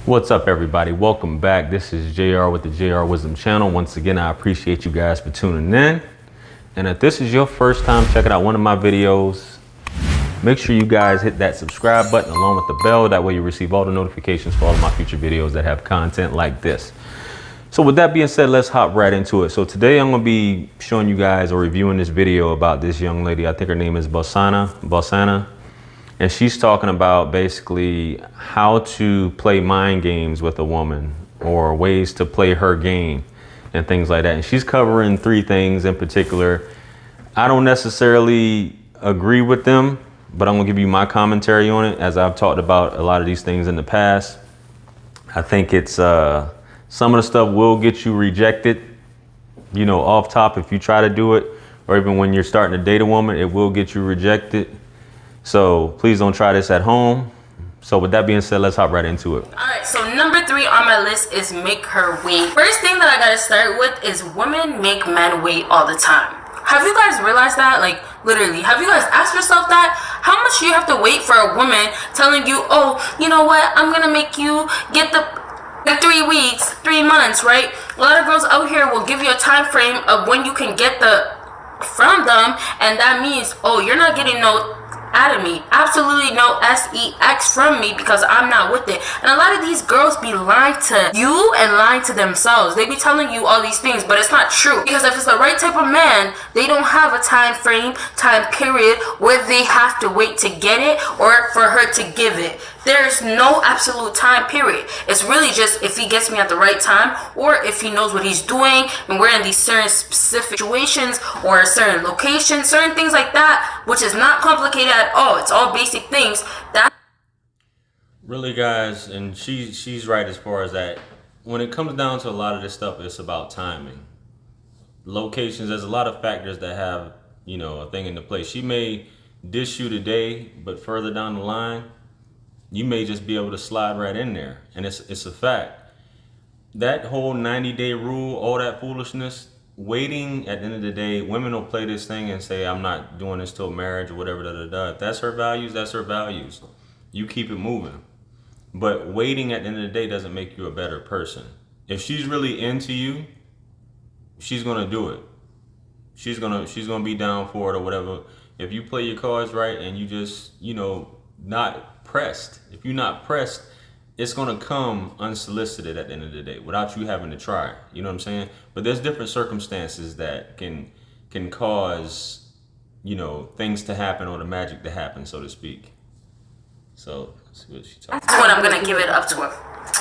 What's up, everybody? Welcome back. This is JR with the JR Wisdom channel. Once again, I appreciate you guys for tuning in. And if this is your first time checking out one of my videos, make sure you guys hit that subscribe button along with the bell. That way you receive all the notifications for all of my future videos that have content like this. So with that being said, let's hop right into it. So today I'm going to be showing you guys or reviewing this video about this young lady. I think her name is Bosana. And she's talking about basically how to play mind games with a woman or ways to play her game and things like that. And she's covering three things in particular. I don't necessarily agree with them, but I'm gonna give you my commentary on it as I've talked about a lot of these things in the past. I think it's some of the stuff will get you rejected, you know, off top if you try to do it, or even when you're starting to date a woman, it will get you rejected. So please don't try this at home. So with that being said, let's hop right into it. All right, so number 3 on my list is make her wait. First thing that I gotta start with is women make men wait all the time. Have you guys realized that? Like, literally, have you guys asked yourself that? How much do you have to wait for a woman telling you, oh, you know what, I'm gonna make you get the 3 weeks, 3 months, right? A lot of girls out here will give you a time frame of when you can get the from them, and that means, oh, you're not getting no out of me, absolutely no sex from me, because I'm not with it. And a lot of these girls be lying to you and lying to themselves. They be telling you all these things, but it's not true, because if it's the right type of man, they don't have a time frame, time period where they have to wait to get it or for her to give it. There's no absolute time period. It's really just if he gets me at the right time, or if he knows what he's doing, and we're in these certain specific situations or a certain location, certain things like that, which is not complicated at all. It's all basic things. That really, guys, and she's right as far as that. When it comes down to a lot of this stuff, it's about timing, locations. There's a lot of factors that have, you know, a thing into play. She may dish you today, but further down the line, you may just be able to slide right in there. And it's a fact. That whole 90-day rule, all that foolishness, waiting, at the end of the day, women will play this thing and say, I'm not doing this till marriage or whatever, If that's her values, that's her values. You keep it moving. But waiting at the end of the day doesn't make you a better person. If she's really into you, she's gonna do it. She's gonna be down for it or whatever. If you play your cards right and you just, you know, not pressed. If you're not pressed, it's gonna come unsolicited at the end of the day without you having to try. You know what I'm saying? But there's different circumstances that can cause, you know, things to happen or the magic to happen, so to speak. So let's see what she talks about. that's when I'm gonna give it up to him.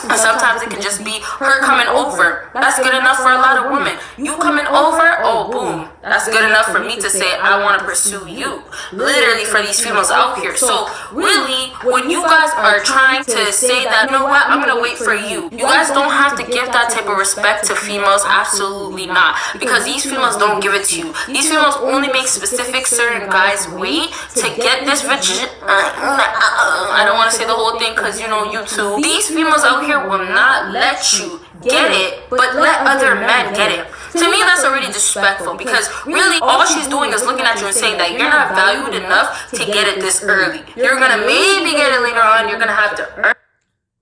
And sometimes it can just be her coming over. That's good enough for a lot of women. You coming over, oh boom, that's good enough for me to say I want to pursue you. Literally for these females out here. So really, when you guys are trying to say that, you know what, I'm gonna wait for you, you guys don't have to give that type of respect to females. Absolutely not, because these females don't give it to you. These females only make specific certain guys wait to get this I don't want to say the whole thing because, you know, YouTube. These females out here will not let you get it, but let other men get it. To me, that's already disrespectful, because really all she's doing is looking at you and saying that you're not valued enough to get it this early. You're gonna maybe get it later on. You're gonna have to earn.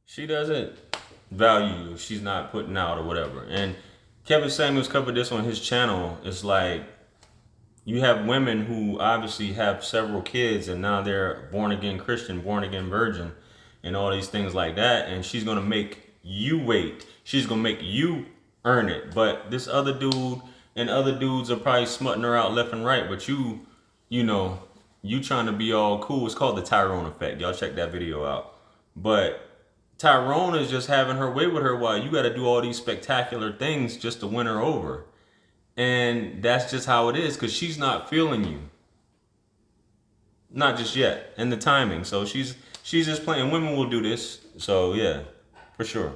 She doesn't value you. She's not putting out or whatever. And Kevin Samuels covered this on his channel. It's like, you have women who obviously have several kids and now they're born again Christian, born again virgin, and all these things like that. And she's gonna make you wait. She's gonna make you earn it. But this other dude and other dudes are probably smutting her out left and right. But you know, you trying to be all cool. It's called the Tyrone effect. Y'all check that video out. But Tyrone is just having her way with her while you got to do all these spectacular things just to win her over. And that's just how it is, because she's not feeling you. Not just yet. And the timing. So she's just playing. Women will do this. So yeah, for sure.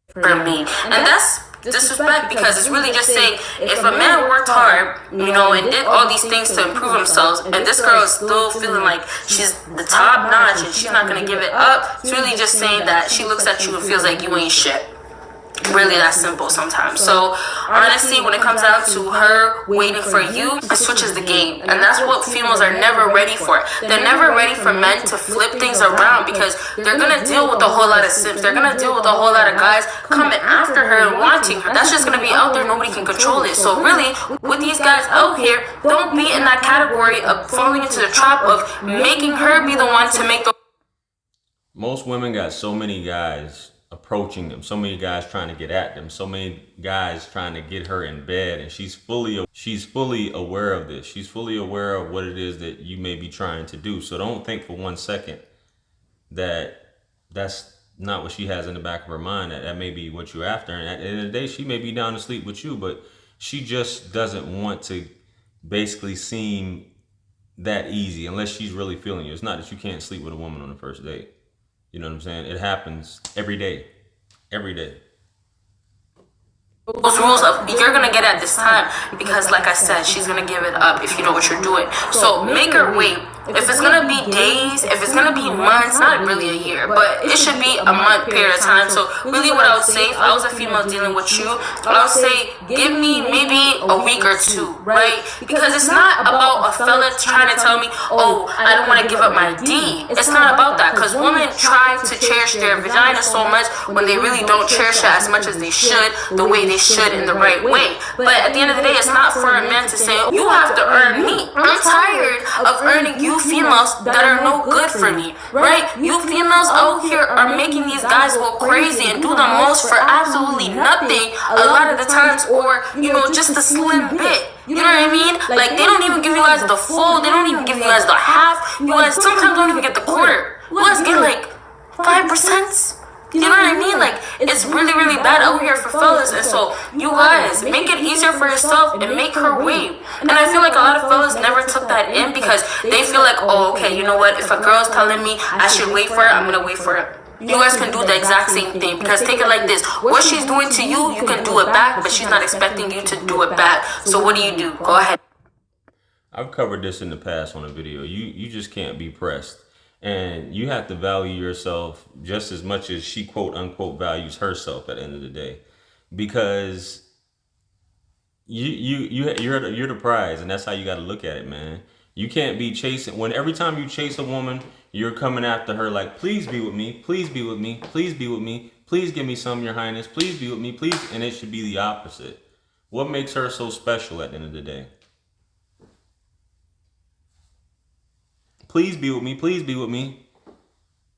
For me. And that's disrespect, because it's really just saying, if a man worked hard, you know, and did all these things to improve themselves, and this girl is still feeling like she's the top notch and she's not going to give it up, it's really just saying that she looks at you and feels like you ain't shit. really that simple sometimes. So honestly, when it comes down to her waiting for you, it switches the game. And that's what females are never ready for. They're never ready for men to flip things around, because they're gonna deal with a whole lot of simps. They're gonna deal with a whole lot of guys coming after her and wanting her. That's just gonna be out there. Nobody can control it. So really, with these guys out here, don't be in that category of falling into the trap of making her be the one to make the... Most women got so many guys approaching them, so many guys trying to get at them, so many guys trying to get her in bed, and she's fully aware of this. She's fully aware of what it is that you may be trying to do. So don't think for 1 second that that's not what she has in the back of her mind, that may be what you're after. And at the end of the day, she may be down to sleep with you, but she just doesn't want to basically seem that easy unless she's really feeling you. It's not that you can't sleep with a woman on the first date. You know what I'm saying? It happens every day. Every day. Those rules of you're gonna get at this time, because like I said, she's gonna give it up if you know what you're doing. So make her wait. If it's gonna be days, if it's gonna be months, not really a year, but it should be a month period of time. So really what I would say, if I was a female dealing with you, I would say give me maybe a week or two, right? Because it's not about a fella trying to tell me, oh, I don't want to give up my D. It's not about that, because women try to cherish their vagina so much when they really don't cherish it as much as they should, the way they should, in the right way. But at the end of the day, it's not for a man to say, you have to earn me. I'm tired of earning you females that are no good for me, right? You females out here are making these guys go crazy and do the most for absolutely nothing a lot of the times, or you know, just a slim bit. You know what I mean? Like, they don't even give you guys the full, they don't even give you guys the half. You guys sometimes don't even get the quarter. You guys get like 5%. You know what I mean? Like, it's really, really bad out here for fellas. And so, you guys, make it easier for yourself and make her wait. And I feel like a lot of fellas never took that in, because they feel like, oh, okay, you know what? If a girl's telling me I should wait for her, I'm gonna wait for her. You guys can do the exact same thing, because take it like this. What she's doing to you, you can do it back, but she's not expecting you to do it back. So what do? Go ahead. I've covered this in the past on a video. You just can't be pressed. And you have to value yourself just as much as she quote unquote values herself at the end of the day, because you're the prize, and that's how you got to look at it, man. You can't be chasing, when every time you chase a woman, you're coming after her like, please be with me, please be with me, please be with me, please give me some, your highness, please be with me, please. And it should be the opposite. What makes her so special at the end of the day? Please be with me. Please be with me.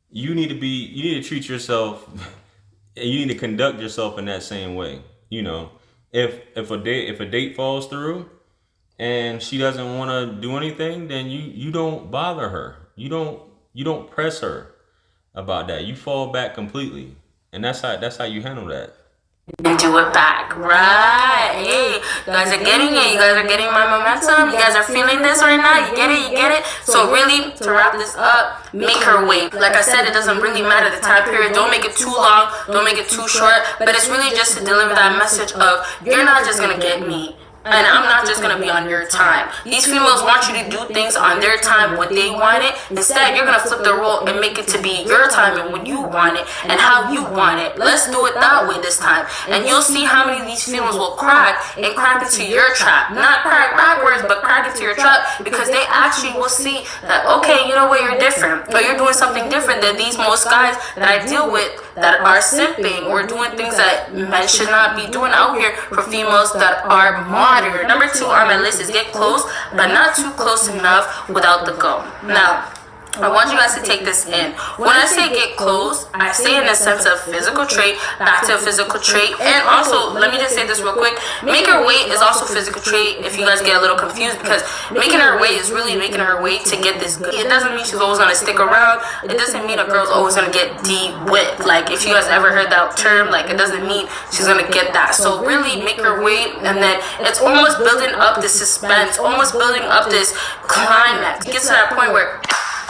You need to treat yourself, and you need to conduct yourself in that same way. You know, if a date falls through and she doesn't want to do anything, then you don't bother her. You don't press her about that. You fall back completely. And that's how you handle that. And do it back, right? Hey, you guys are getting it. You guys are getting my momentum. You guys are feeling this right now. You get it. You get it. So really, to wrap this up, make her wait. Like I said, it doesn't really matter the time period. Don't make it too long. Don't make it too short. But it's really just to deliver that message of, you're not just gonna get me, and I'm not just gonna be on your time. These females want you to do things on their time when they want it. Instead, you're gonna flip the role and make it to be your time and when you want it and how you want it. Let's do it that way this time. And you'll see how many of these females will crack and crack into your trap. Not crack backwards, but crack into your trap, because they actually will see that, okay, you know what, you're different. Or you're doing something different than these most guys that I deal with that are simping or doing things that men should not be doing out here for females that are modern. Number 2 on my list is get close, but not too close enough without the go. Now, I want you guys to take this in. When I say get close, I say in the sense of physical trait, back to a physical trait. And also, let me just say this real quick, make her wait is also physical trait, if you guys get a little confused, because making her wait is really making her wait to get this good. It doesn't mean she's always going to stick around. It doesn't mean a girl's always going to get D-wit. Like, if you guys ever heard that term, like, it doesn't mean she's going to get that. So really make her wait, and then it's almost building up this suspense, almost building up this climax. Get to that point where,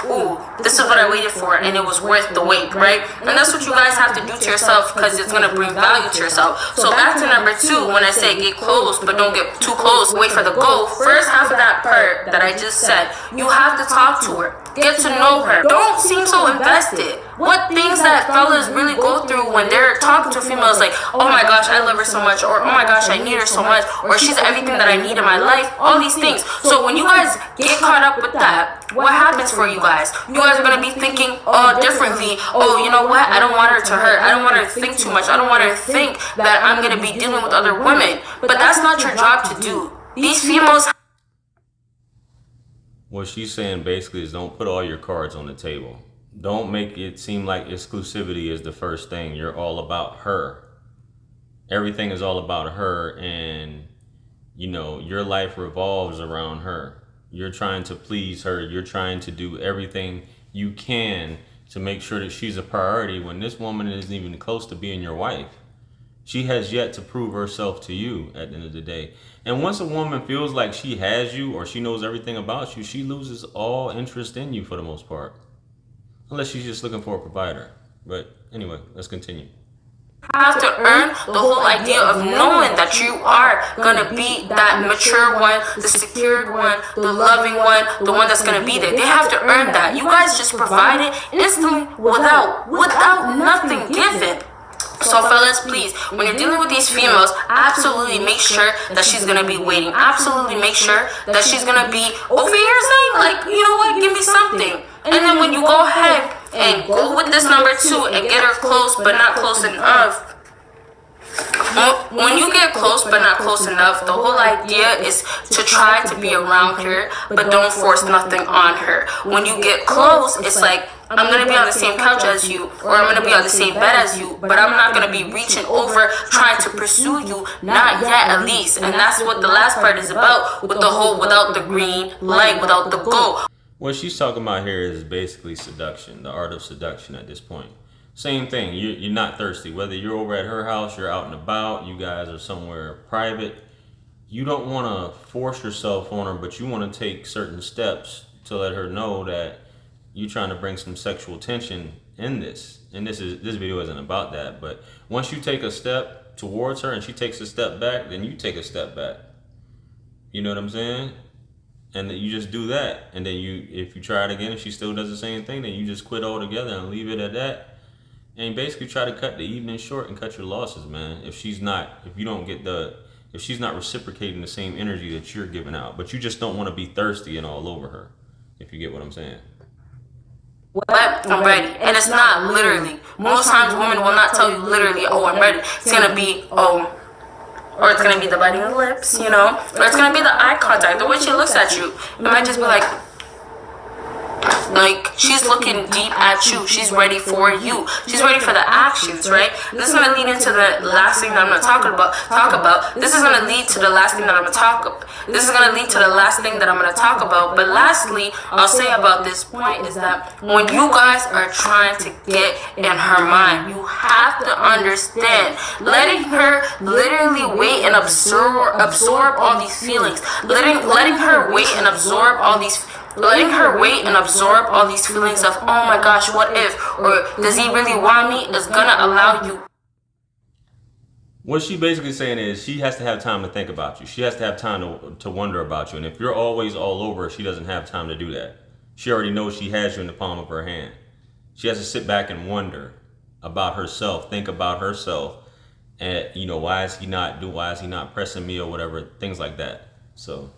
ooh, this is what I waited for, and it was worth the wait, right? And that's what you guys have to do to yourself, because it's going to bring value to yourself. So back to number 2, when I say get close, but don't get too close, wait for the go. First half of that part that I just said, you have to talk to her. Get to know her. Don't seem so invested. What things that fellas really go through when they're talking to females like, oh my gosh, I love her so much, or oh my gosh, I need her so much, or she's everything that I need in my life, all these things. So when you guys get caught up with that, what happens for you guys? You guys are going to be thinking differently. Oh, you know what? I don't want her to hurt. I don't want her to think too much. I don't want her to think that I'm going to be dealing with other women. But that's not your job to do. These females... What she's saying basically is don't put all your cards on the table. Don't make it seem like exclusivity is the first thing. You're all about her. Everything is all about her, and you know, your life revolves around her. You're trying to please her. You're trying to do everything you can to make sure that she's a priority when this woman isn't even close to being your wife. She has yet to prove herself to you at the end of the day. And once a woman feels like she has you or she knows everything about you, she loses all interest in you for the most part. Unless she's just looking for a provider. But anyway, let's continue. Have to earn the whole idea of knowing that you are gonna be that mature one, the secured one, the loving one, the one that's gonna be there. They have to earn that. You guys just provide it instantly without nothing given. So fellas, please, when you're dealing with these females, absolutely make sure that she's gonna be waiting. Absolutely make sure that she's gonna be over here saying like, you know what, give me something. And then when you go ahead and go with this number 2 and get her close but not close enough, when you get close but not close enough, the whole idea is to try to be around her, but don't force nothing on her. When you get close, it's like, I'm going to be on the same couch as you, or I'm going to be on the same bed as you, but I'm not going to be reaching over trying to pursue you, not yet at least. And that's what the last part is about, with the whole without the green light, without the go. What she's talking about here is basically seduction, the art of seduction at this point. Same thing, you're not thirsty. Whether you're over at her house, you're out and about, you guys are somewhere private, you don't want to force yourself on her, but you want to take certain steps to let her know that you're trying to bring some sexual tension in this. And this video isn't about that, but once you take a step towards her and she takes a step back, then you take a step back. You know what I'm saying? And then you just do that. And then if you try it again, if she still does the same thing, then you just quit altogether and leave it at that. And basically try to cut the evening short and cut your losses, man. If she's not reciprocating the same energy that you're giving out, but you just don't want to be thirsty and all over her, if you get what I'm saying. What? I'm ready. And it's not literally. Most times women will not tell you literally, oh, I'm ready. It's going to be, oh, or it's going to be the biting of the lips, you know, or it's going to be the eye contact, the way she looks at you. It might just be like she's looking deep at you. She's ready for you. She's ready for the actions, right? This is going to lead into the last thing that I'm going to talk about. This is going to lead to the last thing that I'm going to talk about. This is going to lead to the last thing that I'm going to talk about. But lastly, I'll say about this point is that when you guys are trying to get in her mind, you have to understand letting her literally wait and absorb all these feelings. Letting her wait and absorb all these feelings of, oh my gosh, what if, or does he really want me, is gonna allow you. What she basically saying is she has to have time to think about you. She has to have time to wonder about you. And if you're always all over her, she doesn't have time to do that. She already knows she has you in the palm of her hand. She has to sit back and wonder about herself, think about herself, and you know, why is he not pressing me or whatever, things like that. So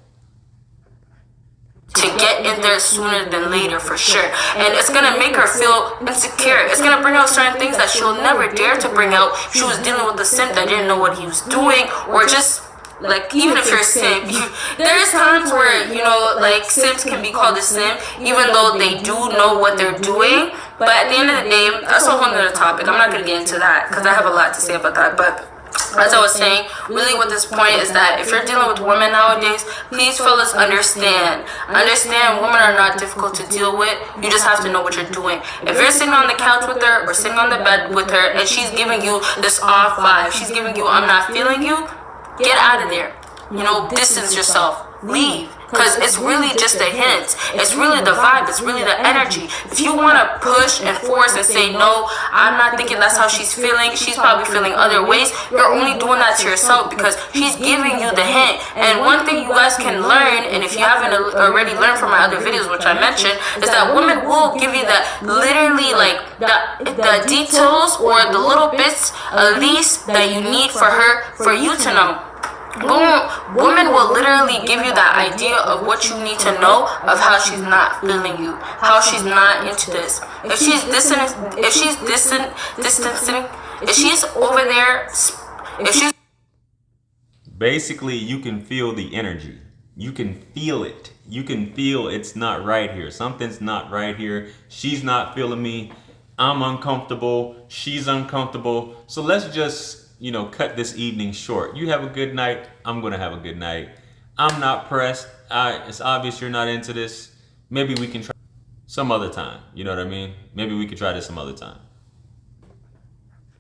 to get in there sooner than later, for sure. And it's gonna make her feel insecure. It's gonna bring out certain things that she'll never dare to bring out. She was dealing with a simp that didn't know what he was doing, or just like, even if you're a simp, there's times where, you know, like, simps can be called a simp even though they do know what they're doing. But at the end of the day, that's a whole nother topic. I'm not gonna get into that because I have a lot to say about that. But as I was saying, really what this point is that if you're dealing with women nowadays, please fellas understand women are not difficult to deal with. You just have to know what you're doing. If you're sitting on the couch with her or sitting on the bed with her and she's giving you this off vibe, she's giving you I'm not feeling you, get out of there. You know, distance yourself. Leave. because it's really just a hint. It's really the vibe. It's really the energy. If you want to push and force and say, no, I'm not thinking that's how she's feeling, she's probably feeling other ways, you're only doing that to yourself because she's giving you the hint. And one thing you guys can learn, and if you haven't already learned from my other videos, which I mentioned, is that women will give you that literally like the details or the little bits at least that you need for you to know. Women will literally give you that idea of what you need to know of how she's not feeling you, how she's not into this. If she's distancing, if she's over there, if she's basically, you can feel the energy. You can feel it. You can feel it's not right here. Something's not right here. She's not feeling me. I'm uncomfortable. She's uncomfortable. So let's just, cut this evening short. You have a good night. I'm going to have a good night. I'm not pressed. It's obvious you're not into this. Maybe we can try some other time. You know what I mean? Maybe we could try this some other time.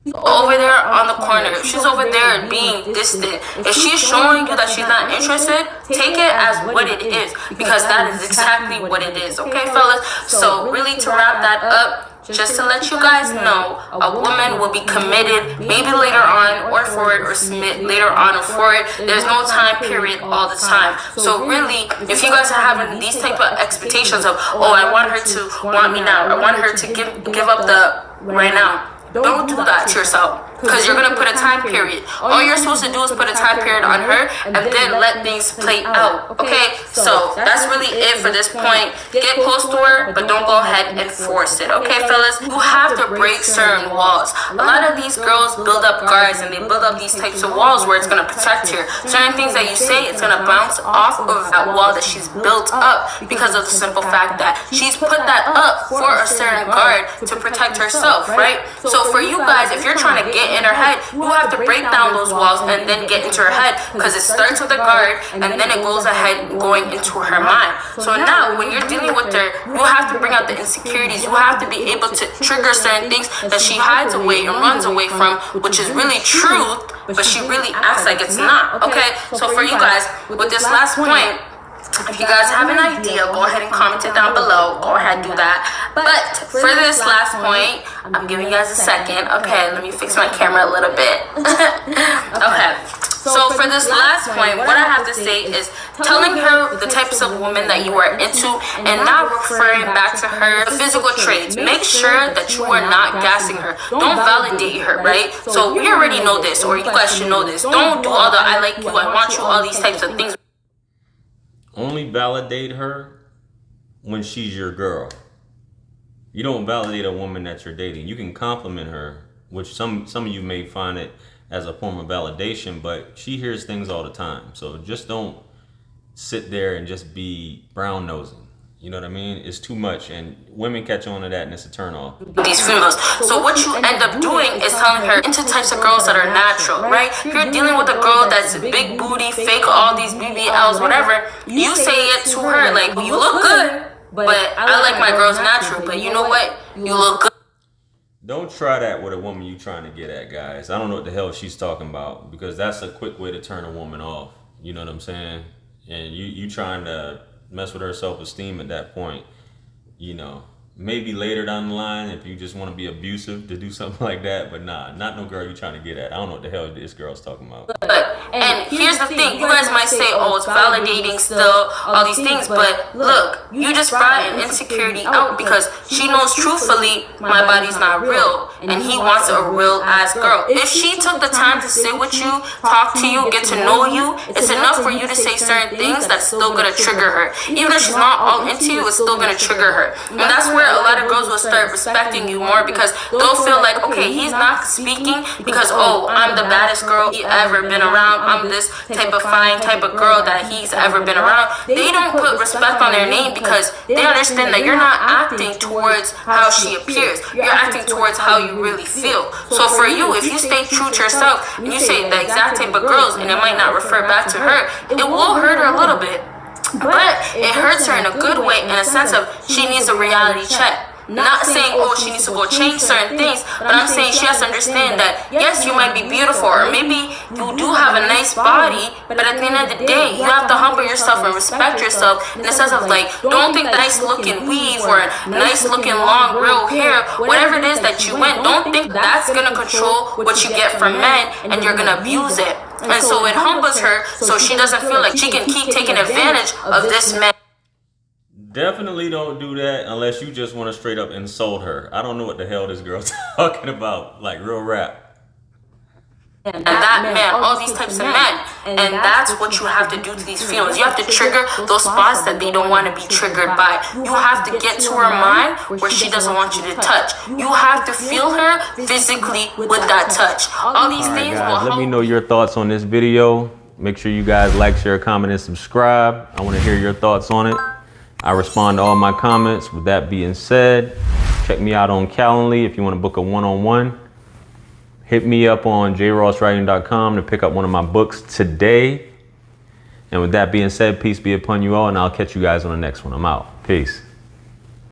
Over there on the corner, if she's over there being distant, if she's showing you that she's not interested, take it as what it is, because that is exactly what it is. Okay, fellas? So really, to wrap that up, just to let you guys know, a woman will be committed maybe later on or for it, or submit later on or for it. There's no time period all the time. So really, if you guys are having these type of expectations of, oh, I want her to want me now, I want her to give up the right now, don't do that to yourself, because you're going to put a time period. All you're supposed to do is put a time period on her and then let things play out. Okay, so that's really it for this point. Get close to her, but don't go ahead and force it. Okay, fellas? You have to break certain walls. A lot of these girls build up guards and they build up these types of walls where it's going to protect her. Certain things that you say, it's going to bounce off of that wall that she's built up, because of the simple fact that she's put that up for a certain guard to protect herself, right? So for you guys, if you're trying to get in her head, you have to break down those walls and then get into her head, because it starts with a guard and then it goes ahead going into her mind. So now when you're dealing with her, you have to bring out the insecurities. You have to be able to trigger certain things that she hides away and runs away from, which is really truth, but she really acts like it's not. Okay, so for you guys, with this last point, if you guys have an idea, go ahead and comment it down below. Go ahead and do that. But for this last point, I'm giving you guys a second. Okay, let me fix my camera a little bit. Okay. So for this last point, what I have to say is telling her the types of women that you are into and not referring back to her physical traits. Make sure that you are not gassing her. Don't validate her, right? So we already know this, or you guys should know this. Don't do all the I like you, I want you, all these types of things. Only validate her when she's your girl. You don't validate a woman that you're dating. You can compliment her, which some of you may find it as a form of validation, but she hears things all the time. So just don't sit there and just be brown nosing. You know what I mean? It's too much, and women catch on to that, and it's a turn off. These females. So what you end up doing is telling her into types of girls that are natural, right? If you're dealing with a girl that's big booty, fake all these BBLs, whatever, you say it to her like, you look good, but I like my girls natural, but you know what? You look good. Don't try that with a woman you trying to get at, guys. I don't know what the hell she's talking about, because that's a quick way to turn a woman off. You know what I'm saying? And you trying to mess with her self-esteem at that point. Maybe later down the line, if you just want to be abusive, to do something like that. But nah, not no girl you trying to get at. I don't know what the hell this girl's talking about. And here's the thing, you guys might say, oh, it's validating still, all these things, but look, you just brought an insecurity out, because she knows truthfully my body's not real, and he wants a real ass girl. If she took the time to sit with you, talk to you, get to know you, it's enough for you to say certain things that's still gonna trigger her. Even if she's not all into you, it's still gonna trigger her. And that's where a lot of girls will start respecting you more, because they'll feel like, okay, he's not speaking because, oh, I'm the baddest girl he ever been around, I'm this type of fine type of girl that he's ever been around. They don't put respect on their name, because they understand that you're not acting towards how she appears, you're acting towards how you really feel. So for you, if you stay true to yourself and you say the exact type of girls, and it might not refer back to her, it will hurt her a little bit. But it hurts her in a good way, in a sense of she needs a reality check. Not saying, oh, she needs to go change certain things, but I'm saying she has to understand that, yes, you might be beautiful, or maybe you do have a nice body, but at the end of the day, you have to humble yourself and respect yourself in the sense of like, don't think nice looking weave or nice looking long real hair, whatever it is that you want, don't think that's gonna control what you get from men and you're gonna abuse it. And so it humbles her so she doesn't feel like she can keep taking advantage of this man. Definitely don't do that unless you just want to straight up insult her. I don't know what the hell this girl's talking about, like real rap. And that man, all these types of men, and that's what you have to do to these females. You have to trigger those spots that they don't want to be triggered by. You have to get to her mind where she doesn't want you to touch. You have to feel her physically with that touch. All these things will help. Let me know your thoughts on this video. Make sure you guys like, share, comment, and subscribe. I want to hear your thoughts on it. I respond to all my comments. With that being said, check me out on Calendly if you want to book a one-on-one. Hit me up on jrosswriting.com to pick up one of my books today. And with that being said, peace be upon you all, and I'll catch you guys on the next one. I'm out. Peace.